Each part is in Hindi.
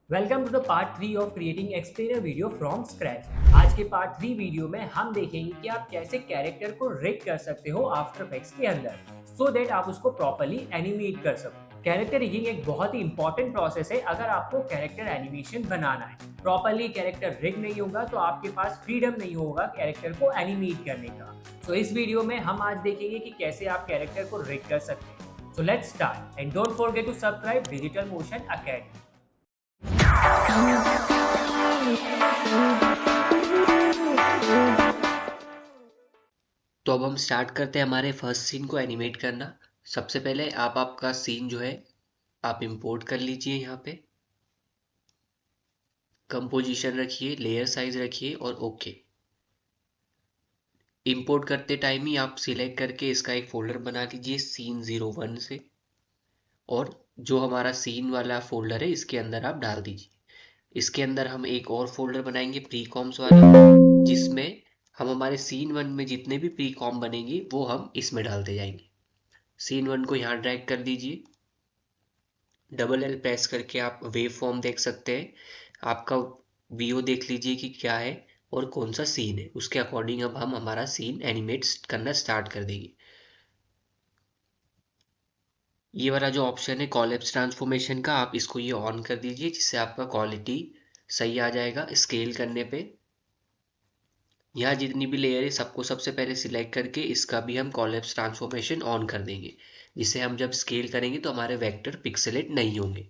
Welcome to the part 3 of creating explainer video from scratch. आज के पार्ट 3 वीडियो में हम देखेंगे कि आप कैसे कैरेक्टर को रिग कर सकते हो आफ्टर इफेक्ट्स के अंदर सो दैट आप उसको प्रॉपर्ली एनिमेट कर सको। कैरेक्टर रिगिंग एक बहुत ही इंपॉर्टेंट प्रोसेस है अगर आपको कैरेक्टर एनिमेशन बनाना है। प्रॉपर्ली कैरेक्टर रिग नहीं होगा तो आपके पास फ्रीडम नहीं होगा कैरेक्टर को एनिमेट करने का। सो इस वीडियो में हम आज देखेंगे कि कैसे आप कैरेक्टर को रिग कर सकते हैं। So let's start and don't forget to subscribe digital motion academy. तो अब हम स्टार्ट करते हैं हमारे फर्स्ट सीन को एनिमेट करना। सबसे पहले आप आपका सीन जो है आप इंपोर्ट कर लीजिए। यहाँ पे कंपोजिशन रखिए, लेयर साइज रखिए और ओके। इंपोर्ट करते टाइम ही आप सिलेक्ट करके इसका एक फोल्डर बना लीजिए Scene01 से, और जो हमारा सीन वाला फोल्डर है इसके अंदर आप डाल दीजिए। इसके अंदर हम एक और फोल्डर बनाएंगे प्रीकॉम्स वाला, जिसमें हम हमारे Scene1 में जितने भी प्रीकॉम बनेंगे वो हम इसमें डालते जाएंगे। Scene1 को यहाँ ड्रैग कर दीजिए, डबल एल प्रेस करके आप वेव फॉर्म देख सकते हैं। आपका वीओ देख लीजिए कि क्या है और कौन सा सीन है, उसके अकॉर्डिंग अब हम हमारा सीन एनिमेट करना स्टार्ट कर देंगे। ये वाला जो ऑप्शन है कॉलेप्स ट्रांसफॉर्मेशन का, आप इसको ये ऑन कर दीजिए, जिससे आपका क्वालिटी सही आ जाएगा स्केल करने पे। यहाँ जितनी भी लेयर है सबको सबसे पहले सिलेक्ट करके इसका भी हम कॉलेप्स ट्रांसफॉर्मेशन ऑन कर देंगे, जिससे हम जब स्केल करेंगे तो हमारे वेक्टर पिक्सेलेट नहीं होंगे।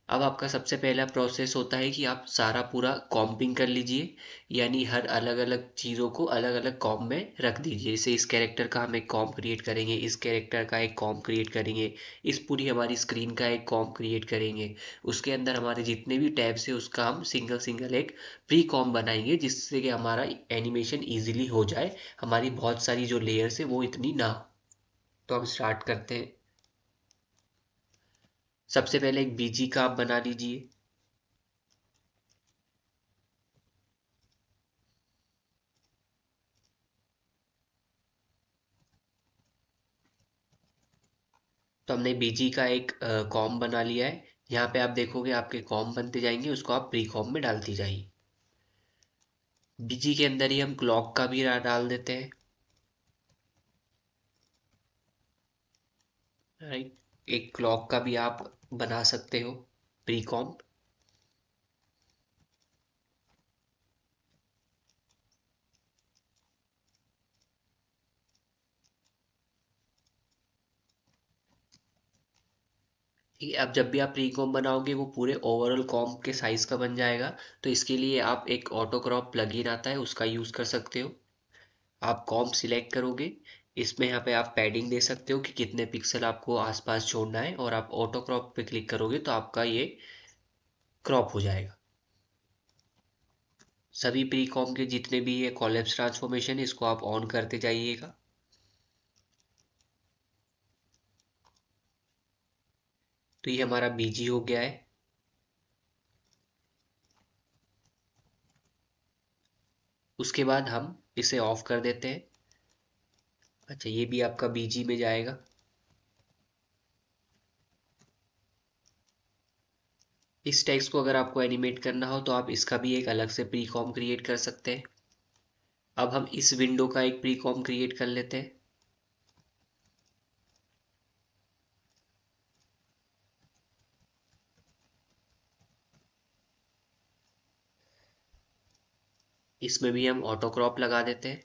अब आपका सबसे पहला प्रोसेस होता है कि आप सारा पूरा कॉम्पिंग कर लीजिए, यानी हर अलग अलग चीज़ों को अलग अलग कॉम में रख दीजिए। जैसे इस कैरेक्टर का हम एक कॉम क्रिएट करेंगे, इस कैरेक्टर का एक कॉम क्रिएट करेंगे, इस पूरी हमारी स्क्रीन का एक कॉम क्रिएट करेंगे। उसके अंदर हमारे जितने भी टैब्स है उसका हम सिंगल सिंगल एक प्री कॉम बनाएंगे, जिससे कि हमारा एनिमेशन ईजिली हो जाए, हमारी बहुत सारी जो लेयर्स है वो इतनी ना हो। तो हम स्टार्ट करते हैं। सबसे पहले एक बीजी का आप बना लीजिए। तो हमने बीजी का एक कॉम बना लिया है। यहाँ पे आप देखोगे आपके कॉम बनते जाएंगे, उसको आप प्री कॉम में डालती जाइए। बीजी के अंदर ही हम क्लॉक का भी डाल देते हैं। राइट, एक क्लॉक का भी आप बना सकते हो प्री कॉम। ठीक है, अब जब भी आप प्री कॉम बनाओगे वो पूरे ओवरऑल कॉम के साइज का बन जाएगा। तो इसके लिए आप एक ऑटो क्रॉप प्लगइन आता है, उसका यूज कर सकते हो। आप कॉम सिलेक्ट करोगे, इसमें यहाँ पे आप पैडिंग दे सकते हो कि कितने पिक्सल आपको आसपास छोड़ना है, और आप ऑटो क्रॉप पे क्लिक करोगे तो आपका ये क्रॉप हो जाएगा। सभी प्री कॉम के जितने भी ये कॉलेप्स ट्रांसफॉर्मेशन है इसको आप ऑन करते जाइएगा। तो ये हमारा बीजी हो गया है। उसके बाद हम इसे ऑफ कर देते हैं। अच्छा, ये भी आपका बीजी में जाएगा। इस टेक्स्ट को अगर आपको एनिमेट करना हो तो आप इसका भी एक अलग से प्री कॉम क्रिएट कर सकते हैं। अब हम इस विंडो का एक प्री कॉम क्रिएट कर लेते हैं। इसमें भी हम ऑटो क्रॉप लगा देते हैं।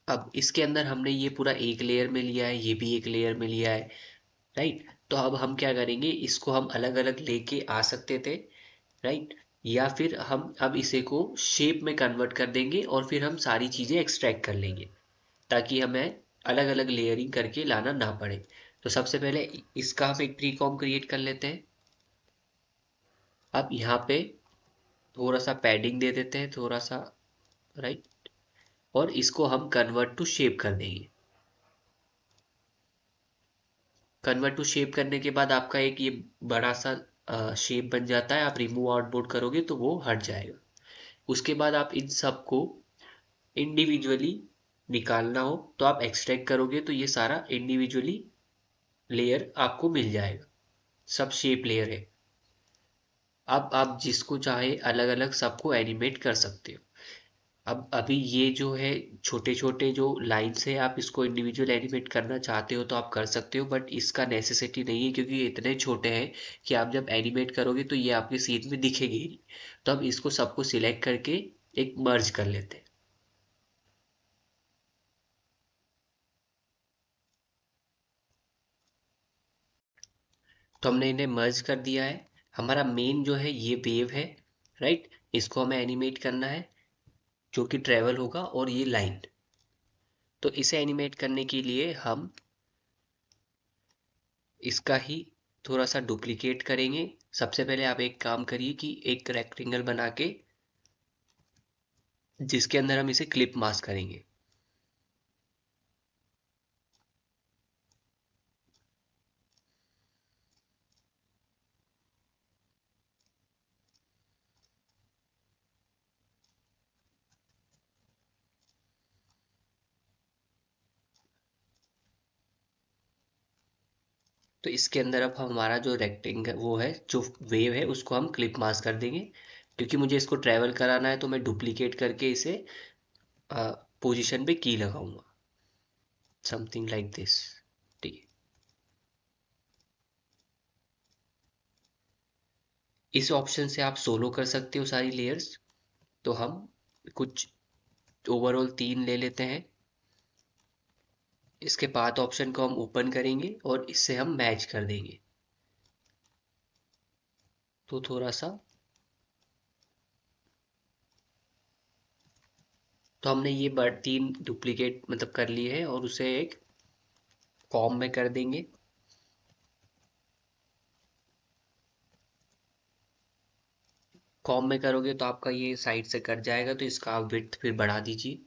अब इसके अंदर हमने ये पूरा एक लेयर में लिया है, ये भी एक लेयर में लिया है। राइट, तो अब हम क्या करेंगे, इसको हम अलग अलग लेके आ सकते थे। राइट, या फिर हम अब इसे को शेप में कन्वर्ट कर देंगे और फिर हम सारी चीज़ें एक्सट्रैक्ट कर लेंगे, ताकि हमें अलग अलग लेयरिंग करके लाना ना पड़े। तो सबसे पहले इसका हम एक प्री कॉम क्रिएट कर लेते हैं। अब यहाँ पे थोड़ा सा पैडिंग दे देते हैं, थोड़ा सा। राइट, और इसको हम कन्वर्ट टू शेप कर देंगे। कन्वर्ट टू शेप करने के बाद आपका एक ये बड़ा सा शेप बन जाता है। आप रिमूव आउटपुट करोगे तो वो हट जाएगा। उसके बाद आप इन सबको इंडिविजुअली निकालना हो तो आप एक्सट्रैक्ट करोगे तो ये सारा इंडिविजुअली लेयर आपको मिल जाएगा, सब शेप लेयर है। अब आप जिसको चाहे अलग अलग सबको एनिमेट कर सकते हो। अब अभी ये जो है छोटे छोटे जो लाइन्स है, आप इसको इंडिविजुअल एनिमेट करना चाहते हो तो आप कर सकते हो, बट इसका नेसेसिटी नहीं है क्योंकि ये इतने छोटे हैं कि आप जब एनिमेट करोगे तो ये आपके सीन में दिखेगी ही नहीं। तो अब इसको सबको सिलेक्ट करके एक मर्ज कर लेते हैं। तो हमने इन्हें मर्ज कर दिया है। हमारा मेन जो है ये वेव है, राइट। इसको हमें एनिमेट करना है, जो कि ट्रेवल होगा, और ये लाइन। तो इसे एनिमेट करने के लिए हम इसका ही थोड़ा सा डुप्लीकेट करेंगे। सबसे पहले आप एक काम करिए कि एक रेक्टेंगल बना के जिसके अंदर हम इसे क्लिप मास्क करेंगे। तो इसके अंदर अब हमारा जो रेक्टेंगल वो है, जो वेव है, उसको हम क्लिप मास्क कर देंगे। क्योंकि मुझे इसको ट्रेवल कराना है तो मैं डुप्लीकेट करके इसे पोजीशन पे की लगाऊंगा, समथिंग लाइक दिस। ठीक है। इस ऑप्शन से आप सोलो कर सकते हो सारी लेयर्स। तो हम कुछ ओवरऑल 3 ले लेते हैं। इसके पाथ ऑप्शन को हम ओपन करेंगे और इससे हम मैच कर देंगे। तो थोड़ा सा, तो हमने ये 3 डुप्लीकेट मतलब कर लिए हैं और उसे एक फॉर्म में कर देंगे। कॉम में करोगे तो आपका ये साइड से कट जाएगा, तो इसका आप विड्थ फिर बढ़ा दीजिए।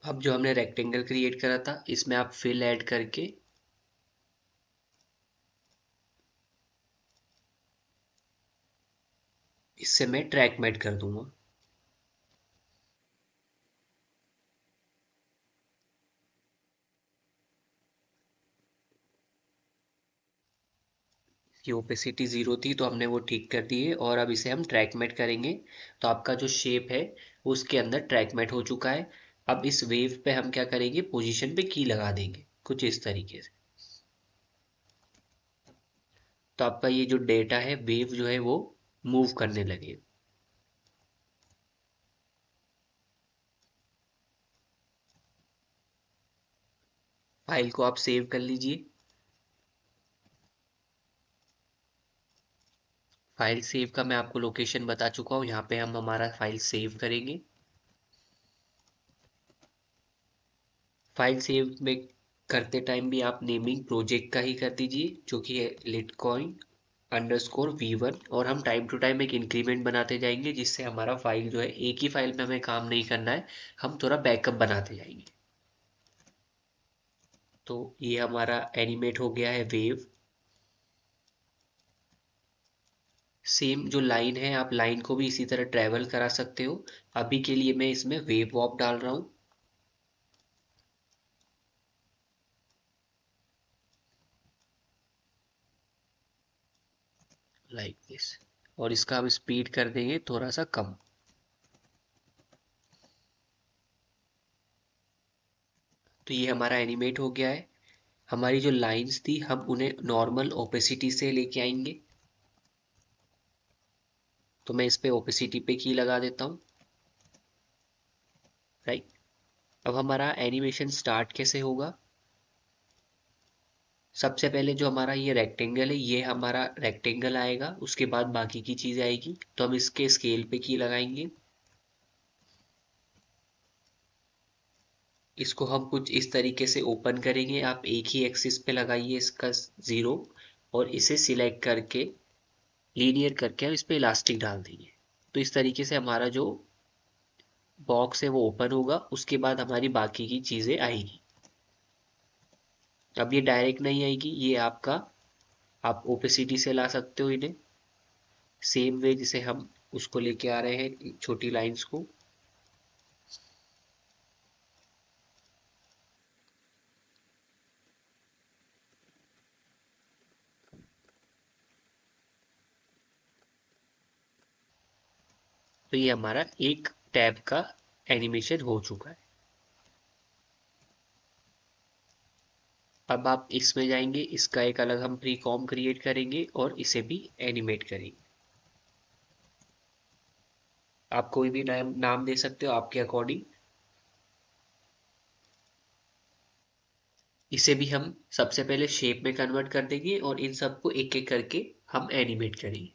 अब जो हमने रेक्टेंगल क्रिएट करा था इसमें आप फिल ऐड करके इससे मैं ट्रैक मेट कर दूंगा। ये ओपेसिटी 0 थी तो हमने वो ठीक कर दी है, और अब इसे हम ट्रैक मेट करेंगे। तो आपका जो शेप है उसके अंदर ट्रैक मेट हो चुका है। अब इस वेव पे हम क्या करेंगे, पोजीशन पे की लगा देंगे कुछ इस तरीके से। तो आपका ये जो डेटा है, वेव जो है वो मूव करने लगे। फाइल को आप सेव कर लीजिए। फाइल सेव का मैं आपको लोकेशन बता चुका हूँ, यहाँ पे हम हमारा फाइल सेव करेंगे। फाइल सेव में करते टाइम भी आप नेमिंग प्रोजेक्ट का ही कर दीजिए, जो कि है लिटकॉइन अंडरस्कोर V1, और हम टाइम टू टाइम एक इंक्रीमेंट बनाते जाएंगे जिससे हमारा फाइल जो है, एक ही फाइल में हमें काम नहीं करना है, हम थोड़ा बैकअप बनाते जाएंगे। तो ये हमारा एनिमेट हो गया है वेव। सेम जो लाइन है, आप लाइन को भी इसी तरह ट्रेवल करा सकते हो। अभी के लिए मैं इसमें वेव वॉक डाल रहा हूँ, लाइक दिस। और इसका हम स्पीड कर देंगे थोड़ा सा कम। तो ये हमारा एनिमेट हो गया है। हमारी जो लाइंस थी हम उन्हें नॉर्मल ओपेसिटी से लेके आएंगे। तो मैं इस पे ओपेसिटी पे की लगा देता हूँ, राइट। अब हमारा एनिमेशन स्टार्ट कैसे होगा। सबसे पहले जो हमारा ये रेक्टेंगल है, ये हमारा रेक्टेंगल आएगा, उसके बाद बाकी की चीज आएगी। तो हम इसके स्केल पे की लगाएंगे। इसको हम कुछ इस तरीके से ओपन करेंगे। आप एक ही एक्सिस पे लगाइए इसका 0, और इसे सिलेक्ट करके लीनियर करके हम इस पे इलास्टिक डाल देंगे। तो इस तरीके से हमारा जो बॉक्स है वो ओपन होगा, उसके बाद हमारी बाकी की चीजें आएगी। अब ये डायरेक्ट नहीं आएगी, ये आपका आप ओपेसिटी से ला सकते हो इन्हें, सेम वे जिसे हम उसको लेके आ रहे हैं छोटी लाइंस को। तो ये हमारा एक टैब का एनिमेशन हो चुका है। अब आप इसमें जाएंगे, इसका एक अलग हम प्री कॉम क्रिएट करेंगे और इसे भी एनिमेट करेंगे। आप कोई भी नाम दे सकते हो आपके अकॉर्डिंग। इसे भी हम सबसे पहले शेप में कन्वर्ट कर देंगे और इन सबको एक एक करके हम एनिमेट करेंगे।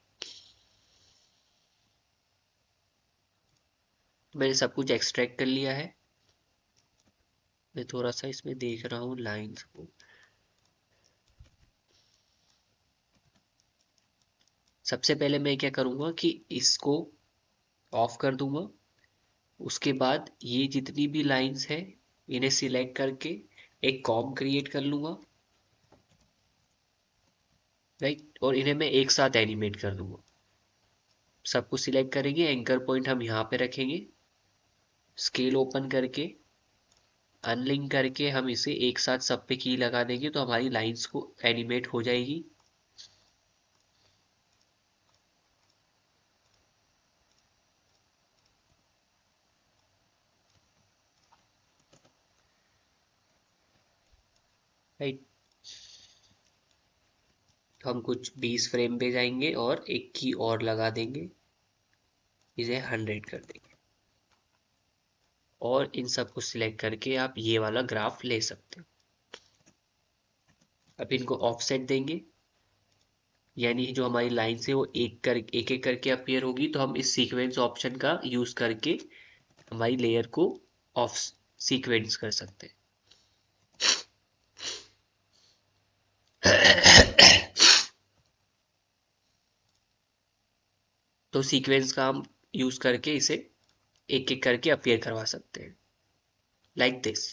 तो मैंने सब कुछ एक्सट्रैक्ट कर लिया है। मैं थोड़ा सा इसमें देख रहा हूँ लाइंस को। सबसे पहले मैं क्या करूँगा कि इसको ऑफ कर दूंगा। उसके बाद ये जितनी भी लाइंस हैं इन्हें सिलेक्ट करके एक कॉम क्रिएट कर लूँगा, राइट, और इन्हें मैं एक साथ एनिमेट कर दूंगा। सबको सिलेक्ट करेंगे, एंकर पॉइंट हम यहाँ पे रखेंगे, स्केल ओपन करके अनलिंक करके हम इसे एक साथ सब पे की लगा देंगे तो हमारी लाइंस को एनिमेट हो जाएगी। राइट, हम कुछ 20 फ्रेम पे जाएंगे और एक की और लगा देंगे, इसे 100 कर देंगे और इन सबको सिलेक्ट करके आप ये वाला ग्राफ ले सकते हो। अब इनको ऑफसेट देंगे, यानी जो हमारी लाइन है वो एक एक करके अपीयर होगी। तो हम इस सीक्वेंस ऑप्शन का यूज करके हमारी लेयर को ऑफ सीक्वेंस कर सकते हैं। तो सीक्वेंस का हम यूज करके इसे एक एक करके अपीयर करवा सकते हैं, लाइक दिस।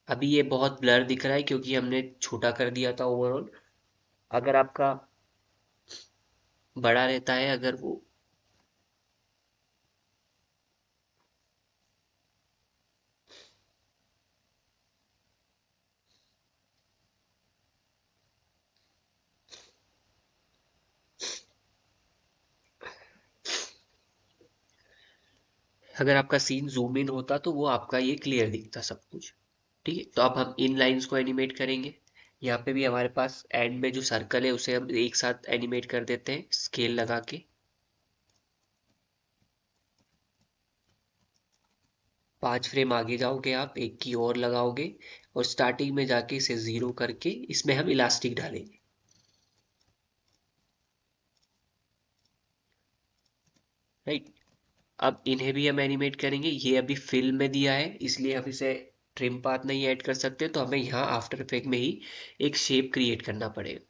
अभी ये बहुत ब्लर दिख रहा है क्योंकि हमने छोटा कर दिया था ओवरऑल। अगर आपका बड़ा रहता है, अगर वो अगर आपका सीन जूम इन होता तो वो आपका ये क्लियर दिखता सब कुछ। ठीक है, तो अब हम इन लाइंस को एनिमेट करेंगे। यहाँ पे भी हमारे पास एंड में जो सर्कल है उसे हम एक साथ एनिमेट कर देते हैं स्केल लगा के। 5 फ्रेम आगे जाओगे आप, एक की और लगाओगे और स्टार्टिंग में जाके इसे 0 करके इसमें हम इलास्टिक डालेंगे। राइट, अब इन्हें भी हम एनिमेट करेंगे। ये अभी फिल में दिया है इसलिए हम इसे ट्रिम पाथ नहीं ऐड कर सकते, तो हमें यहाँ आफ्टर इफेक्ट में ही एक शेप क्रिएट करना पड़ेगा।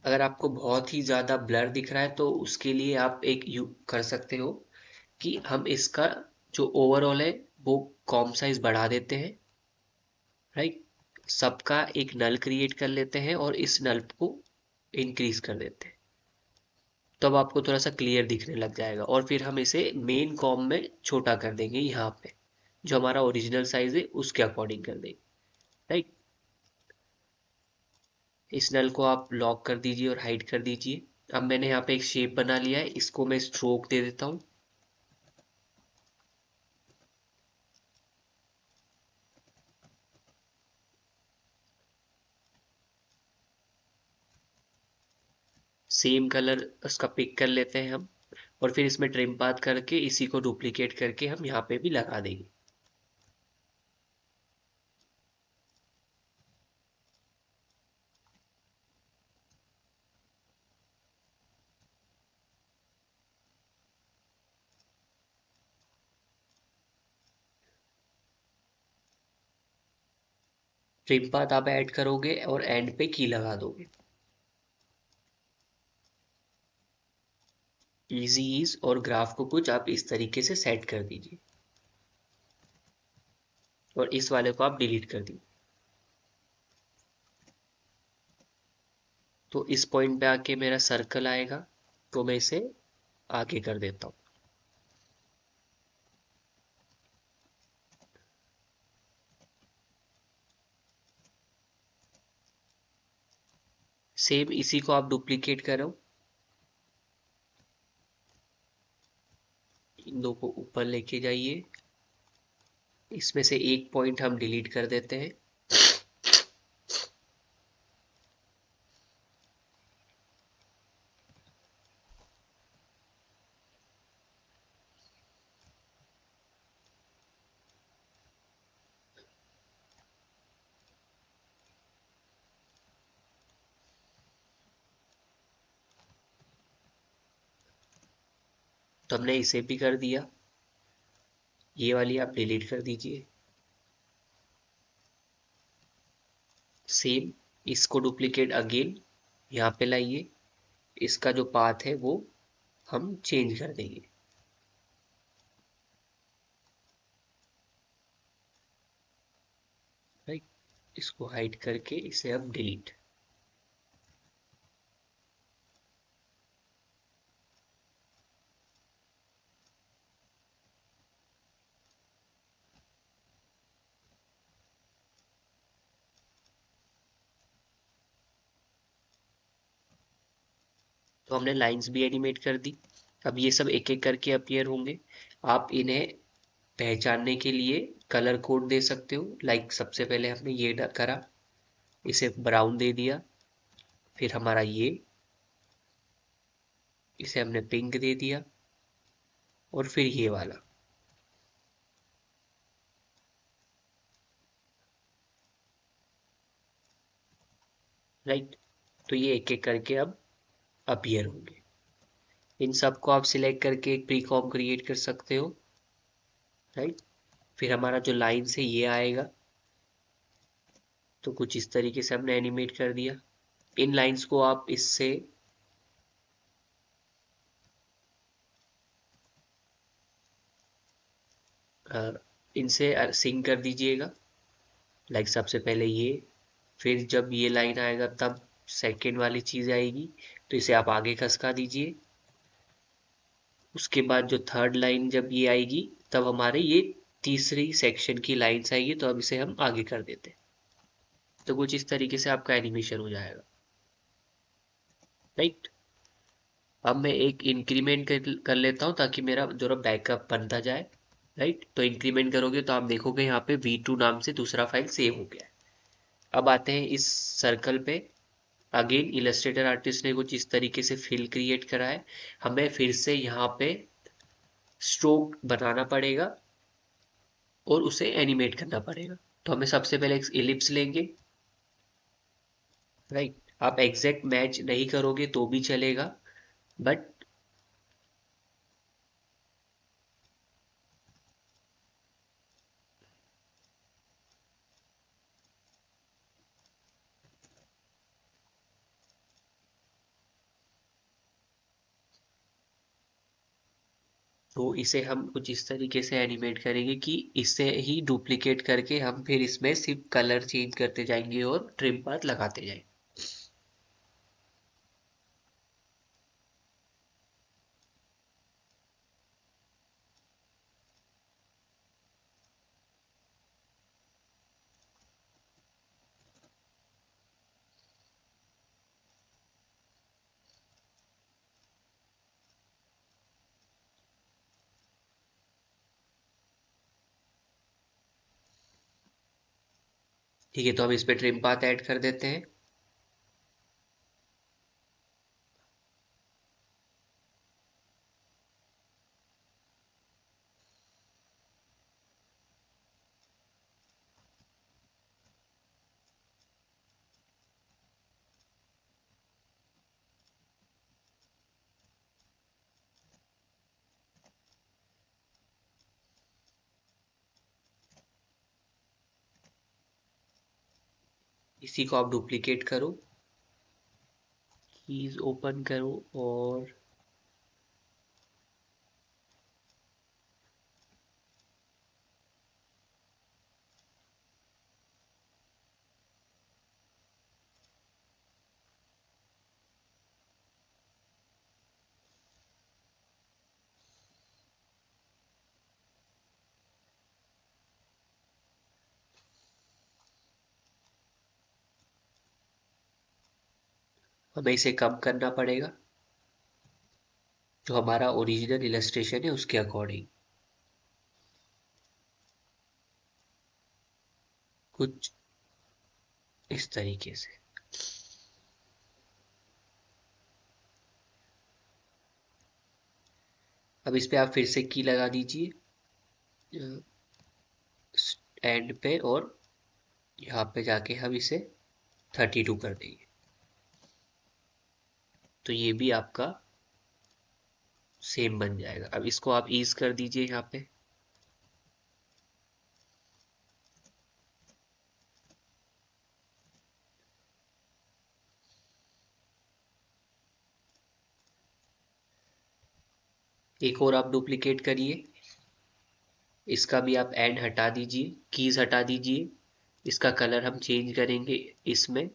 अगर आपको बहुत ही ज़्यादा ब्लर दिख रहा है तो उसके लिए आप एक यू कर सकते हो कि हम इसका जो ओवरऑल है वो कॉम साइज बढ़ा देते हैं। राइट, सबका एक नल क्रिएट कर लेते हैं और इस नल को इंक्रीज कर देते हैं। तो अब आपको थोड़ा सा क्लियर दिखने लग जाएगा और फिर हम इसे मेन कॉम में छोटा कर देंगे, यहाँ पे जो हमारा ओरिजिनल साइज है उसके अकॉर्डिंग कर देंगे। राइट, इस नल को आप लॉक कर दीजिए और हाइड कर दीजिए। अब मैंने यहाँ पे एक शेप बना लिया है, इसको मैं स्ट्रोक दे देता हूँ। सेम कलर उसका पिक कर लेते हैं हम और फिर इसमें ट्रिम पाथ करके इसी को डुप्लीकेट करके हम यहाँ पे भी लगा देंगे। ट्रिम पाथ आप ऐड करोगे और एंड पे की लगा दोगे। इजी ईज और ग्राफ को कुछ आप इस तरीके से सेट कर दीजिए और इस वाले को आप डिलीट कर दीजिए। तो इस पॉइंट पे आके मेरा सर्कल आएगा, तो मैं इसे आगे कर देता हूँ। सेम इसी को आप डुप्लीकेट करो, इन दो को ऊपर लेके जाइए, इसमें से एक पॉइंट हम डिलीट कर देते हैं। तो हमने इसे भी कर दिया, ये वाली आप डिलीट कर दीजिए। सेम इसको डुप्लीकेट अगेन यहाँ पे लाइए, इसका जो पाथ है वो हम चेंज कर देंगे। राइट, इसको हाइड करके इसे हम डिलीट। तो हमने लाइंस भी एनिमेट कर दी। अब ये सब एक एक करके अपीयर होंगे। आप इन्हें पहचानने के लिए कलर कोड दे सकते हो। लाइक सबसे पहले हमने ये करा, इसे ब्राउन दे दिया, फिर हमारा ये, इसे हमने पिंक दे दिया, और फिर ये वाला। राइट, तो ये एक एक करके अब अपीयर होंगे। इन सब को आप सिलेक्ट करके एक प्रीकॉम क्रिएट कर सकते हो। राइट, फिर हमारा जो लाइन से ये आएगा, तो कुछ इस तरीके से हमने एनिमेट कर दिया। इन लाइंस को आप इससे इनसे सिंक कर दीजिएगा। लाइक सबसे पहले ये, फिर जब ये लाइन आएगा तब सेकेंड वाली चीज आएगी, तो इसे आप आगे खसका दीजिए। उसके बाद जो थर्ड लाइन जब ये आएगी, तब हमारे ये तीसरी सेक्शन की लाइंस आएगी, तो अब इसे हम आगे कर देते हैं। तो कुछ इस तरीके से आपका एनिमेशन हो जाएगा। राइट, अब मैं एक इंक्रीमेंट कर लेता हूँ ताकि मेरा जो बैकअप बनता जाए। राइट, तो इंक्रीमेंट करोगे तो आप देखोगे यहाँ पे V2 नाम से दूसरा फाइल सेव हो गया है। अब आते हैं इस सर्कल पे। अगेन इलस्ट्रेटर आर्टिस्ट ने कुछ इस तरीके से फिल क्रिएट करा है, हमें फिर से यहाँ पे स्ट्रोक बनाना पड़ेगा और उसे एनिमेट करना पड़ेगा। तो हमें सबसे पहले एक इलिप्स लेंगे। राइट, आप एग्जैक्ट मैच नहीं करोगे तो भी चलेगा, बट तो इसे हम कुछ इस तरीके से एनिमेट करेंगे कि इसे ही डुप्लीकेट करके हम फिर इसमें सिर्फ कलर चेंज करते जाएंगे और ट्रिम पाथ लगाते जाएंगे। ठीक है, तो हम इस पे ट्रिम पाथ ऐड कर देते हैं। इसी को आप डुप्लीकेट करो, कीज ओपन करो और हमें इसे कम करना पड़ेगा जो हमारा ओरिजिनल इलस्ट्रेशन है उसके अकॉर्डिंग, कुछ इस तरीके से। अब इस पे आप फिर से की लगा दीजिए एंड पे, और यहाँ पे जाके हम इसे 32 कर देंगे, तो ये भी आपका सेम बन जाएगा। अब इसको आप ईज कर दीजिए यहाँ पे। एक और आप डुप्लीकेट करिए, इसका भी आप एंड हटा दीजिए, कीज हटा दीजिए, इसका कलर हम चेंज करेंगे इसमें,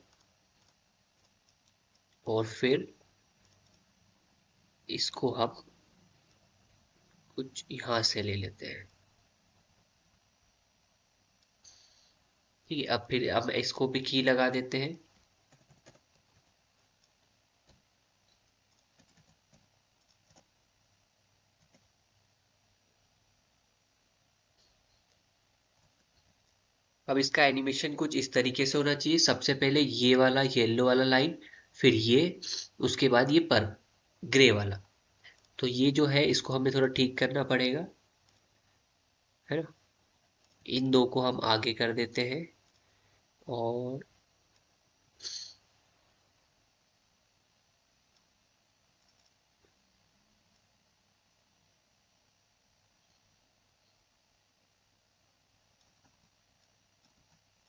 और फिर इसको हम कुछ यहाँ से ले लेते हैं। ठीक है, अब फिर हम इसको भी की लगा देते हैं। अब इसका एनिमेशन कुछ इस तरीके से होना चाहिए, सबसे पहले ये वाला येलो वाला लाइन, फिर ये, उसके बाद ये पर ग्रे वाला। तो ये जो है इसको हमें थोड़ा ठीक करना पड़ेगा, है ना। इन दो को हम आगे कर देते हैं, और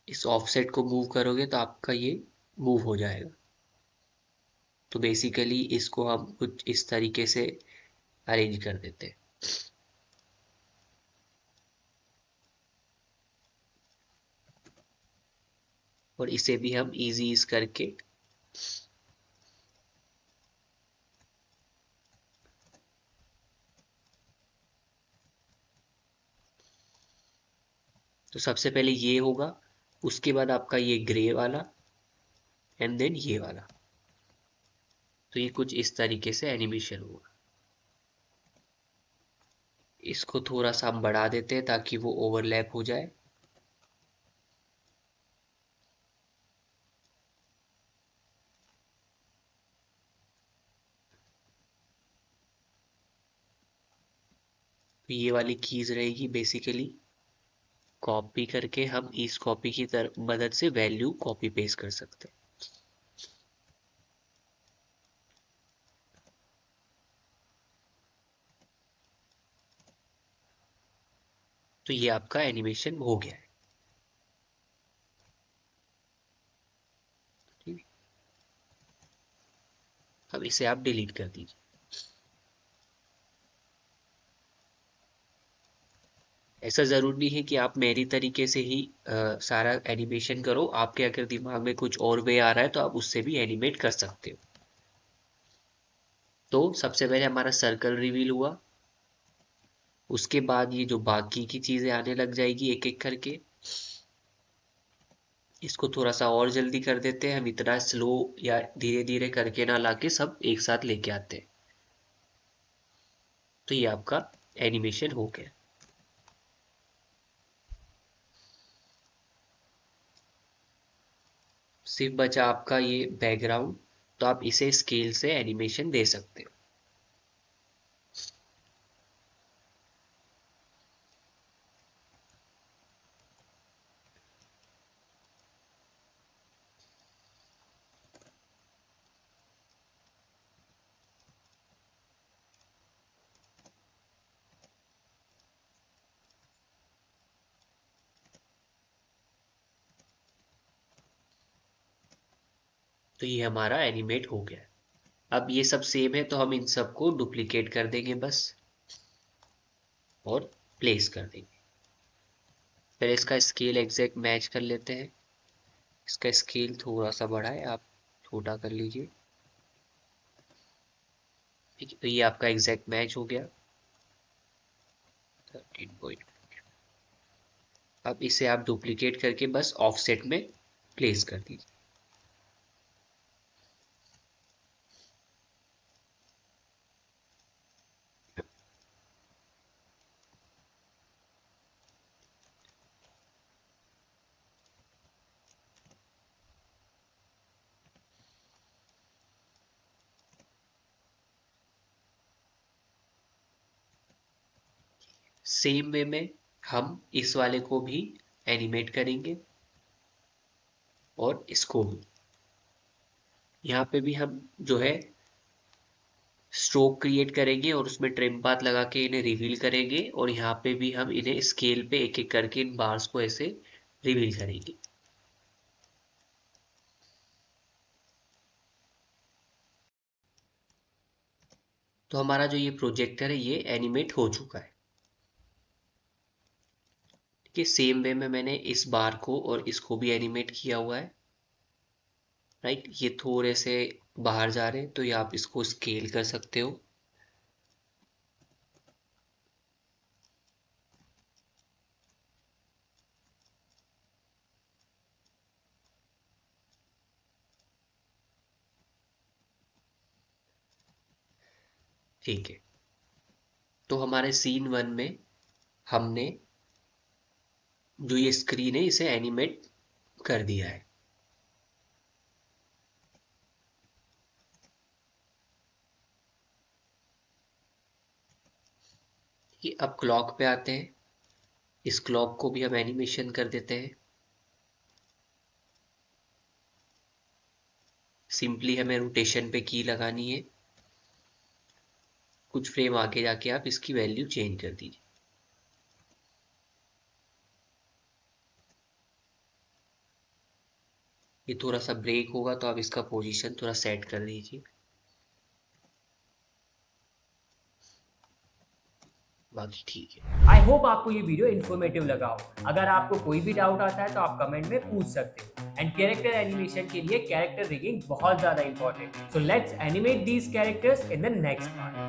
इस ऑफसेट को मूव करोगे तो आपका ये मूव हो जाएगा। तो बेसिकली इसको हम कुछ इस तरीके से अरेंज कर देते हैं, और इसे भी हम इजी ईज करके तो सबसे पहले ये होगा, उसके बाद आपका ये ग्रे वाला, एंड देन ये वाला। तो ये कुछ इस तरीके से एनिमेशन होगा। इसको थोड़ा सा हम बढ़ा देते हैं ताकि वो ओवरलैप हो जाए। तो ये वाली कीज रहेगी बेसिकली, कॉपी करके हम इस कॉपी की मदद से वैल्यू कॉपी पेस्ट कर सकते हैं। तो ये आपका एनिमेशन हो गया है। ठीक है, अब इसे आप डिलीट कर दीजिए। ऐसा जरूरी नहीं है कि आप मेरी तरीके से ही सारा एनिमेशन करो, आपके अगर दिमाग में कुछ और वे आ रहा है तो आप उससे भी एनिमेट कर सकते हो। तो सबसे पहले हमारा सर्कल रिवील हुआ, उसके बाद ये जो बाकी की चीजें आने लग जाएगी एक एक करके। इसको थोड़ा सा और जल्दी कर देते हैं, हम इतना स्लो या धीरे धीरे करके ना लाके सब एक साथ लेके आते हैं। तो ये आपका एनिमेशन हो गया। सिर्फ बचा आपका ये बैकग्राउंड, तो आप इसे स्केल से एनिमेशन दे सकते हो। तो ये हमारा एनिमेट हो गया। अब ये सब सेम है तो हम इन सबको डुप्लीकेट कर देंगे बस, और प्लेस कर देंगे। फिर इसका स्केल एग्जैक्ट मैच कर लेते हैं। इसका स्केल थोड़ा सा बड़ा है, आप छोटा कर लीजिए। ठीक है, तो ये आपका एग्जैक्ट मैच हो गया 13 पॉइंट। अब इसे आप डुप्लीकेट करके बस ऑफसेट में प्लेस कर दीजिए। सेम वे में हम इस वाले को भी एनिमेट करेंगे और इसको भी। यहाँ पे भी हम जो है स्ट्रोक क्रिएट करेंगे और उसमें ट्रिम पाथ लगा के इन्हें रिवील करेंगे, और यहाँ पे भी हम इन्हें स्केल पे एक एक करके इन बार्स को ऐसे रिवील करेंगे। तो हमारा जो ये प्रोजेक्टर है ये एनिमेट हो चुका है। ठीक है, सेम वे में मैंने इस बार को और इसको भी एनिमेट किया हुआ है। राइट, ये थोड़े से बाहर जा रहे हैं तो ये आप इसको स्केल कर सकते हो। ठीक है, तो हमारे सीन 1 में हमने जो ये स्क्रीन है इसे एनिमेट कर दिया है। ये अब क्लॉक पे आते हैं। इस क्लॉक को भी हम एनिमेशन कर देते हैं। सिंपली हमें रोटेशन पे की लगानी है। कुछ फ्रेम आगे जाके आप इसकी वैल्यू चेंज कर दीजिए। ये थोड़ा सा ब्रेक होगा तो आप इसका पोजीशन थोड़ा सेट कर दीजिए। बाकी ठीक है। आई होप आपको ये वीडियो इन्फॉर्मेटिव लगा हो। अगर आपको कोई भी डाउट आता है तो आप कमेंट में पूछ सकते हो। एंड कैरेक्टर एनिमेशन के लिए कैरेक्टर रिगिंग बहुत ज्यादा important, so let's animate these characters in the next part.